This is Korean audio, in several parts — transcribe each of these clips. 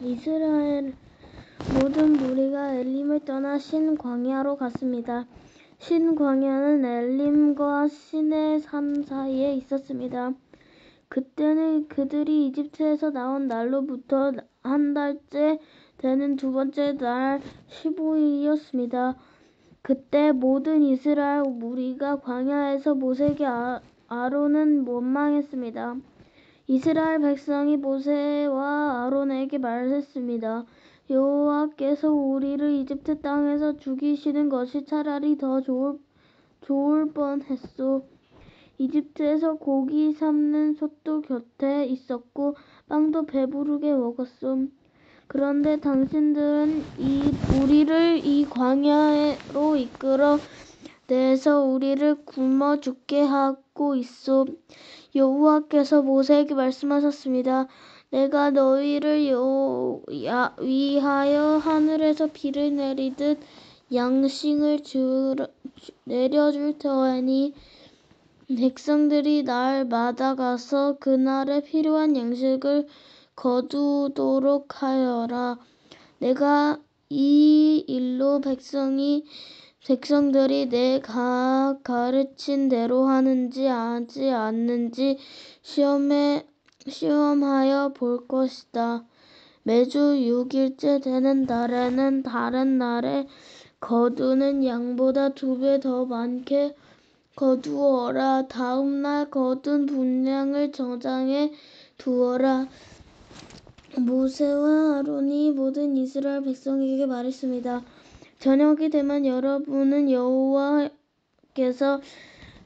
이스라엘 모든 무리가 엘림을 떠나 신 광야로 갔습니다. 신 광야는 엘림과 시내 산 사이에 있었습니다. 그때는 그들이 이집트에서 나온 날로부터 한 달째 되는 두 번째 날 15일이었습니다. 그때 모든 이스라엘 무리가 광야에서 모세에게 아론은 원망했습니다. 이스라엘 백성이 모세와 아론에게 말했습니다. 여호와께서 우리를 이집트 땅에서 죽이시는 것이 차라리 더 좋을 뻔했소. 이집트에서 고기 삶는 솥도 곁에 있었고 빵도 배부르게 먹었소. 그런데 당신들은 우리를 이 광야로 이끌어 내서 우리를 굶어 죽게 하고 있소. 여호와께서 모세에게 말씀하셨습니다. 내가 너희를 위하여 하늘에서 비를 내리듯 양식을 내려줄 터이니 백성들이 날마다 가서 그날에 필요한 양식을 거두도록 하여라. 내가 이 일로 백성들이 내가 가르친 대로 하는지 하지 않는지 시험하여 볼 것이다. 매주 6일째 되는 날에는 다른 날에 거두는 양보다 2배 더 많게 거두어라. 다음 날 거둔 분량을 저장해 두어라. 모세와 아론이 모든 이스라엘 백성에게 말했습니다. 저녁이 되면 여러분은 여호와께서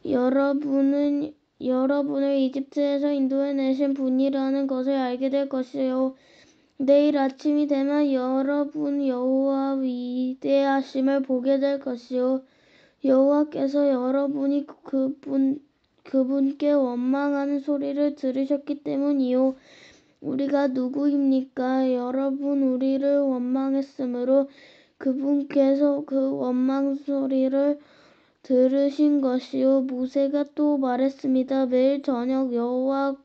여러분을 이집트에서 인도해내신 분이라는 것을 알게 될 것이요. 내일 아침이 되면 여러분 여호와 위대하심을 보게 될 것이요. 여호와께서 여러분이 그분께 원망하는 소리를 들으셨기 때문이요. 우리가 누구입니까? 여러분 우리를 원망했으므로 그분께서 그 원망 소리를 들으신 것이요. 모세가 또 말했습니다. 매일 저녁 여호와께서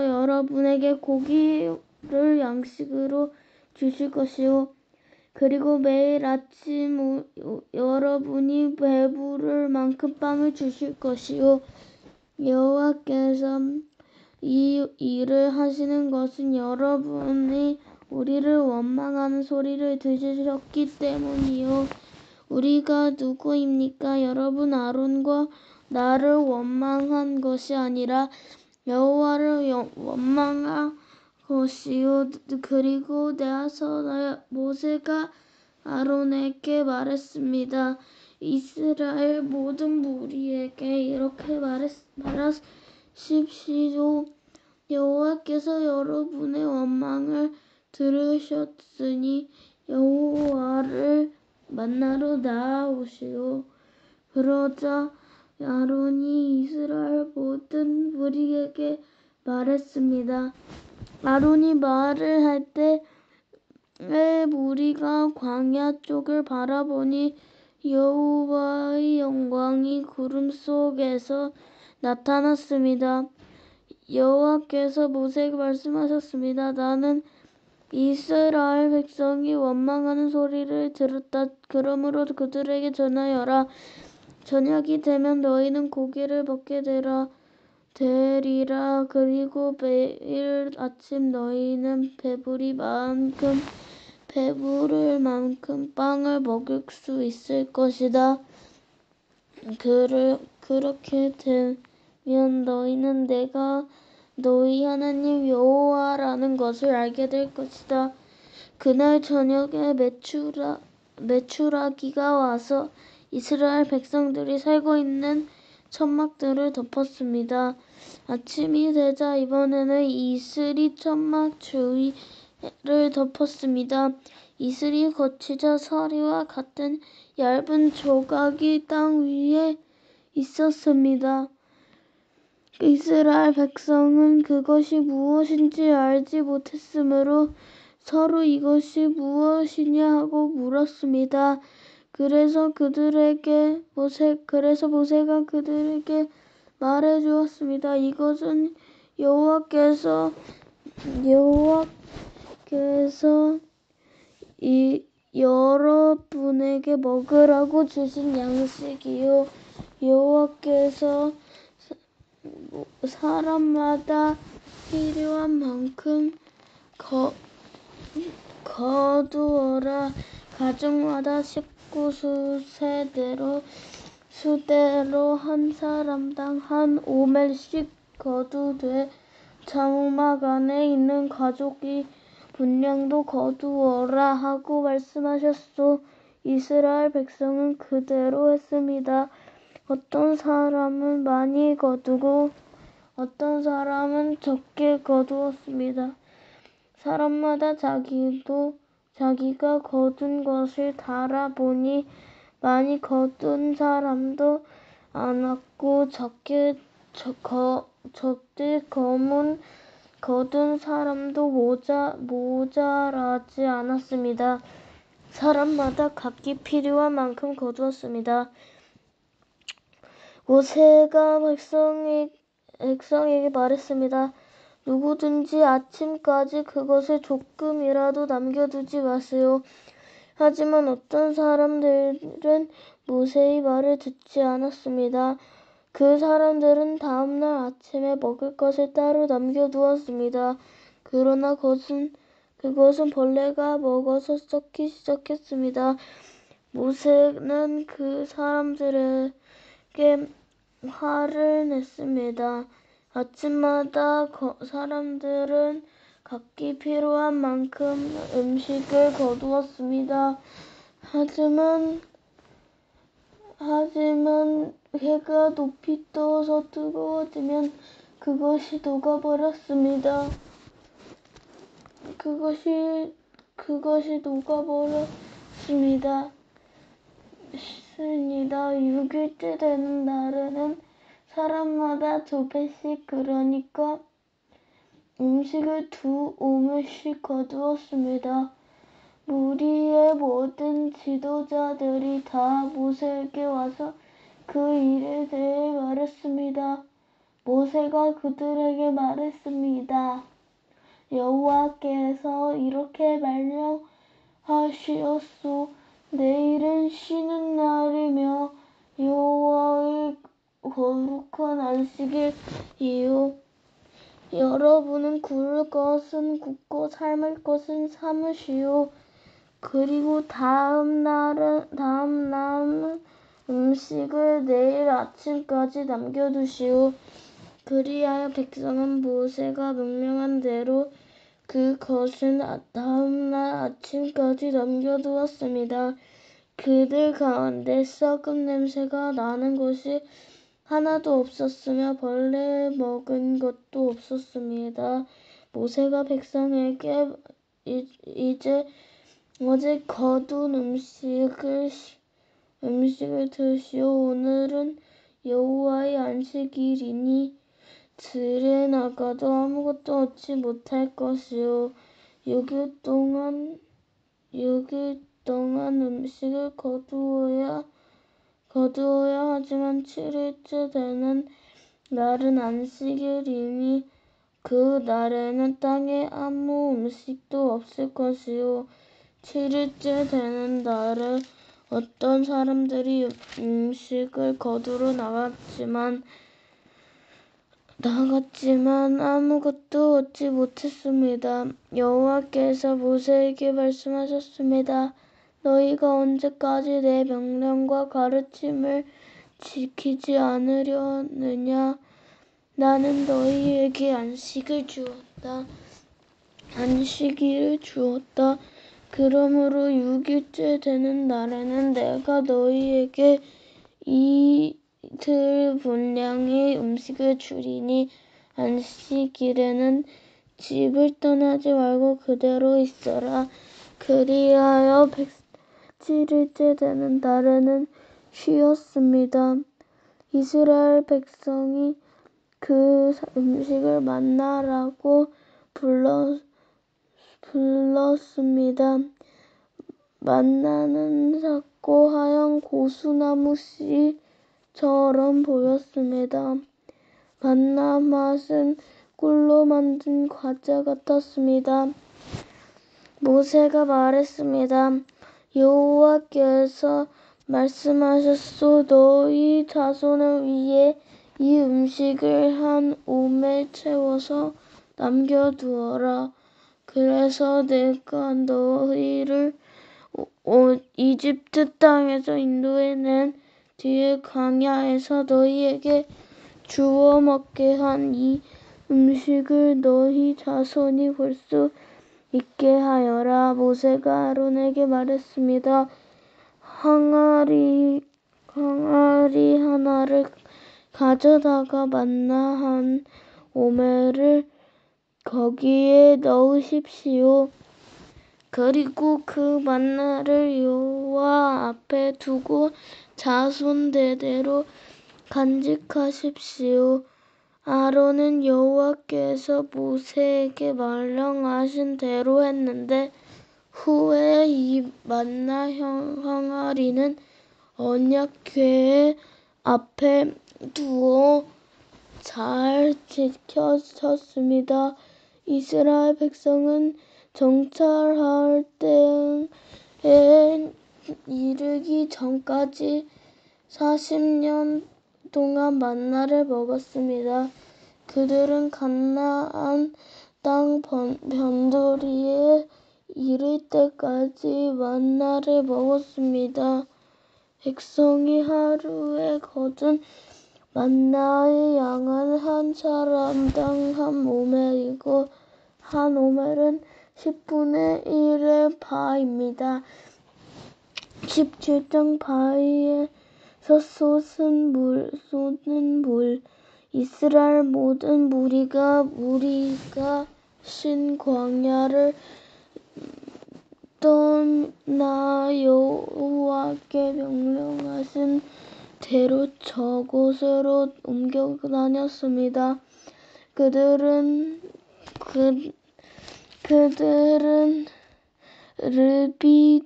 여러분에게 고기를 양식으로 주실 것이요. 그리고 매일 아침 여러분이 배부를 만큼 빵을 주실 것이요. 여호와께서 이 일을 하시는 것은 여러분이 우리를 원망하는 소리를 들으셨기 때문이요. 우리가 누구입니까? 여러분 아론과 나를 원망한 것이 아니라 여호와를 원망한 것이요. 그리고 나서 모세가 아론에게 말했습니다. 이스라엘 모든 무리에게 이렇게 말하십시오. 여호와께서 여러분의 원망을 들으셨으니 여호와를 만나러 나아오시오. 그러자 아론이 이스라엘 모든 무리에게 말했습니다. 아론이 말을 할 때 무리가 광야 쪽을 바라보니 여호와의 영광이 구름 속에서 나타났습니다. 여호와께서 모세에게 말씀하셨습니다. 나는 이스라엘 백성이 원망하는 소리를 들었다. 그러므로 그들에게 전하여라. 저녁이 되면 너희는 고기를 먹게 되리라. 그리고 매일 아침 너희는 배부를 만큼 빵을 먹을 수 있을 것이다. 그렇게 되면 너희는 내가 너희 하나님 여호와라는 것을 알게 될 것이다. 그날 저녁에 메추라기가 와서 이스라엘 백성들이 살고 있는 천막들을 덮었습니다. 아침이 되자 이번에는 이슬이 천막 주위를 덮었습니다. 이슬이 거치자 서리와 같은 얇은 조각이 땅 위에 있었습니다. 이스라엘 백성은 그것이 무엇인지 알지 못했으므로 서로 이것이 무엇이냐 하고 물었습니다. 그래서 모세가 그들에게 말해 주었습니다. 이것은 여호와께서 여러분에게 먹으라고 주신 양식이요 여호와께서 사람마다 필요한 만큼 거두어라. 가족마다 식구 수대로 한 사람당 한 오멜씩 거두되 장막 안에 있는 가족이 분량도 거두어라 하고 말씀하셨소. 이스라엘 백성은 그대로 했습니다. 어떤 사람은 많이 거두고 어떤 사람은 적게 거두었습니다. 사람마다 자기가 거둔 것을 달아보니 많이 거둔 사람도 많았고 적게 거둔 사람도 모자라지 않았습니다. 사람마다 각기 필요한 만큼 거두었습니다. 모세가 백성에게 말했습니다. 누구든지 아침까지 그것을 조금이라도 남겨두지 마세요. 하지만 어떤 사람들은 모세의 말을 듣지 않았습니다. 그 사람들은 다음날 아침에 먹을 것을 따로 남겨두었습니다. 그러나 그것은 벌레가 먹어서 썩기 시작했습니다. 모세는 그 사람들에게 화를 냈습니다. 아침마다 사람들은 각기 필요한 만큼 음식을 거두었습니다. 하지만 해가 높이 떠서 뜨거워지면 그것이 녹아버렸습니다. 그것이 녹아버렸습니다. 6일째 되는 날에는 사람마다 2배씩 그러니까 음식을 2오멜씩 거두었습니다. 무리의 모든 지도자들이 다 모세에게 와서 그 일에 대해 말했습니다. 모세가 그들에게 말했습니다. 여호와께서 이렇게 말씀하시었소. 내일은 쉬는 날이며 여호와의 거룩한 안식일이요. 여러분은 구울 것은 굽고 삶을 것은 삶으시오. 그리고 다음 남 음식을 내일 아침까지 남겨두시오. 그리하여 백성은 모세가 명령한 대로 그것은 다음날 아침까지 남겨두었습니다. 그들 가운데 썩은 냄새가 나는 것이 하나도 없었으며 벌레 먹은 것도 없었습니다. 모세가 백성에게 이제 어제 거둔 음식을 드시오. 오늘은 여호와의 안식일이니 들에 나가도 아무것도 얻지 못할 것이요. 6일 동안 음식을 거두어야 하지만 7일째 되는 날은 안식일이니 그 날에는 땅에 아무 음식도 없을 것이요. 7일째 되는 날에 어떤 사람들이 음식을 거두러 나갔지만 아무것도 얻지 못했습니다. 여호와께서 모세에게 말씀하셨습니다. 너희가 언제까지 내 명령과 가르침을 지키지 않으려느냐? 나는 너희에게 안식일을 주었다. 그러므로 6일째 되는 날에는 내가 너희에게 이틀 분량의 음식을 주리니 안식일에는 집을 떠나지 말고 그대로 있어라. 그리하여 7일째 되는 날에는 쉬었습니다. 이스라엘 백성이 그 음식을 만나라고 불렀습니다. 만나는 작고 하얀 고수나무 씨처럼 보였습니다. 만나 맛은 꿀로 만든 과자 같았습니다. 모세가 말했습니다. 여호와께서 말씀하셨소. 너희 자손을 위해 이 음식을 한 오멜 채워서 남겨두어라. 그래서 내가 너희를 이집트 땅에서 인도해낸 뒤에 광야에서 너희에게 주워 먹게 한 이 음식을 너희 자손이 볼 수 있게 하여라. 모세가 아론에게 말했습니다. 항아리 하나를 가져다가 만나 한 오멜을 거기에 넣으십시오. 그리고 그 만나를 여호와 앞에 두고 자손 대대로 간직하십시오. 아론은 여호와께서 모세에게 명령하신 대로 했는데 후에 이 만나 항아리는 언약궤 앞에 두어 잘 지켜졌습니다. 이스라엘 백성은 정찰할 때에 이르기 전까지 40년 동안 만나를 먹었습니다. 그들은 가나안 땅 변두리에 이를 때까지 만나를 먹었습니다. 백성이 하루에 거둔 만나의 양은 한 사람당 한 오멜이고 한 오멜은 10분의 1의 바입니다. 17장 바위에서 쏟은 물. 이스라엘 모든 무리가 신 광야를 떠나 여호와께 명령하신 대로 저곳으로 옮겨 다녔습니다. 그들은 르비딤에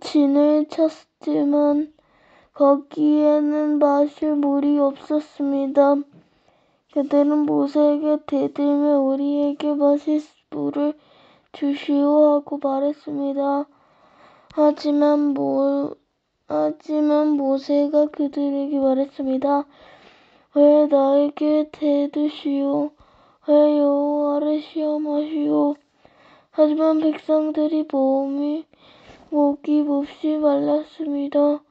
진을 쳤지만 거기에는 마실 물이 없었습니다. 그들은 모세에게 되들며 우리에게 마실 물을 주시오 하고 말했습니다. 하지만 모세가 그들에게 말했습니다. 왜 나에게 대드시오? 왜 여호와를 시험하시오? 하지만 백성들이 목이 몹시 말랐습니다.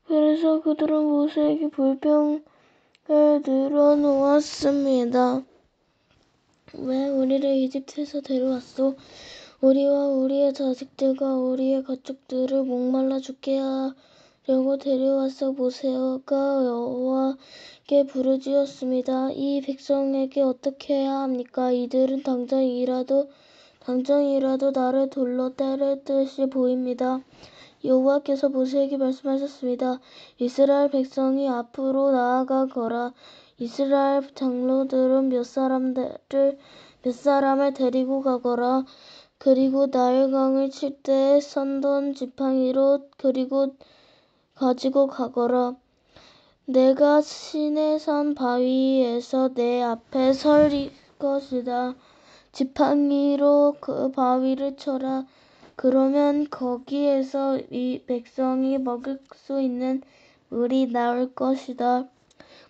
그래서 그들은 모세에게 불평을 늘어놓았습니다. 왜 우리를 이집트에서 데려왔소? 우리와 우리의 자식들과 우리의 가축들을 목말라 죽게 하려고 데려왔어. 모세가 여호와께 부르짖었습니다. 이 백성에게 어떻게 해야 합니까? 이들은 당장이라도 나를 돌로 때릴 듯이 보입니다. 여호와께서 모세에게 말씀하셨습니다. 이스라엘 백성이 앞으로 나아가거라. 이스라엘 장로들은 몇 사람을 데리고 가거라. 그리고 나일강을 칠 때 선던 지팡이로 가지고 가거라. 내가 시내산 바위에서 내 앞에 설 것이다. 지팡이로 그 바위를 쳐라. 그러면 거기에서 이 백성이 먹을 수 있는 물이 나올 것이다.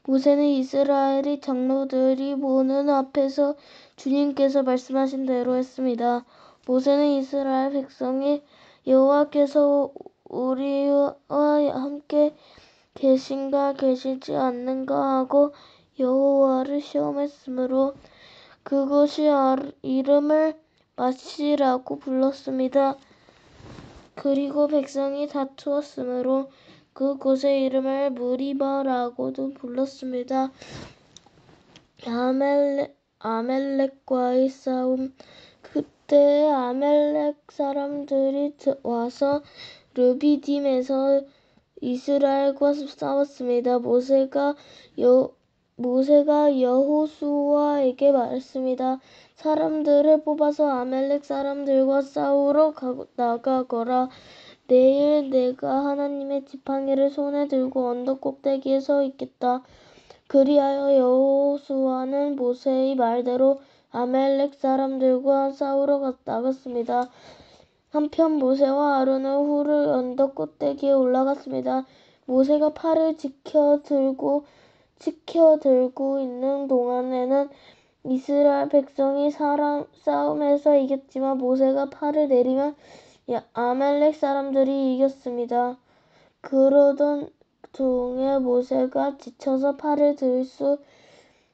모세는 이스라엘의 장로들이 보는 앞에서 주님께서 말씀하신 대로 했습니다. 모세는 이스라엘 백성이 여호와께서 우리와 함께 계신가 계시지 않는가 하고 여호와를 시험했으므로 그곳이 이름을 마시라고 불렀습니다. 그리고 백성이 다투었으므로 그곳의 이름을 무리바라고도 불렀습니다. 아멜렉과의 싸움. 그때 아멜렉 사람들이 와서 르비딤에서 이스라엘과 싸웠습니다. 모세가 여호수아에게 말했습니다. 사람들을 뽑아서 아멜렉 사람들과 싸우러 나가거라. 내일 내가 하나님의 지팡이를 손에 들고 언덕 꼭대기에 서 있겠다. 그리하여 여호수아는 모세의 말대로 아멜렉 사람들과 싸우러 나갔습니다. 한편 모세와 아론은 훌을 언덕 꼭대기에 올라갔습니다. 모세가 팔을 지켜 들고 있는 동안에는 이스라엘 백성이 싸움에서 이겼지만 모세가 팔을 내리면 아멜렉 사람들이 이겼습니다. 그러던 중에 모세가 지쳐서 팔을 들 수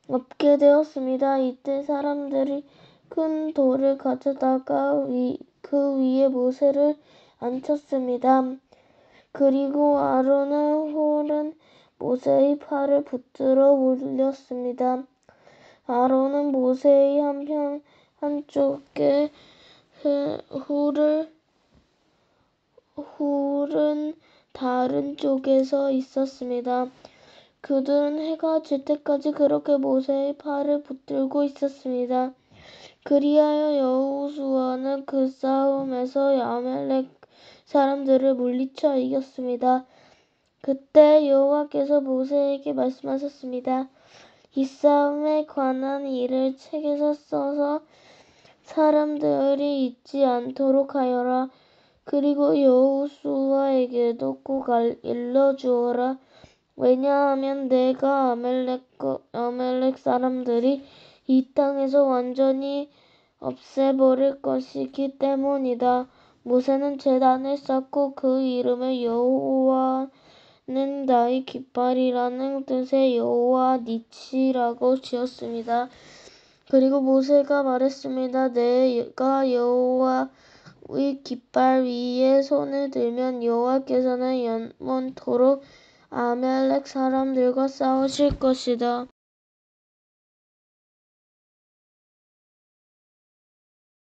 없게 되었습니다. 이때 사람들이 큰 돌을 가져다가 그 위에 모세를 앉혔습니다. 그리고 아론은 훌은 모세의 팔을 붙들어 올렸습니다. 아론은 모세의 한쪽에 훌은 다른 쪽에 서 있었습니다. 그들은 해가 질 때까지 그렇게 모세의 팔을 붙들고 있었습니다. 그리하여 여호수아는 그 싸움에서 아말렉 사람들을 물리쳐 이겼습니다. 그때 여호와께서 모세에게 말씀하셨습니다. 이 싸움에 관한 일을 책에서 써서 사람들이 잊지 않도록 하여라. 그리고 여호수아에게도 꼭 일러주어라. 왜냐하면 내가 아멜렉 사람들이 이 땅에서 완전히 없애버릴 것이기 때문이다. 모세는 제단을 쌓고 그 이름을 여호와는 나의 깃발이라는 뜻의 여호와 니치라고 지었습니다. 그리고 모세가 말했습니다. 내가 여호와의 깃발 위에 손을 들면 여호와께서는 영원토록 아멜렉 사람들과 싸우실 것이다.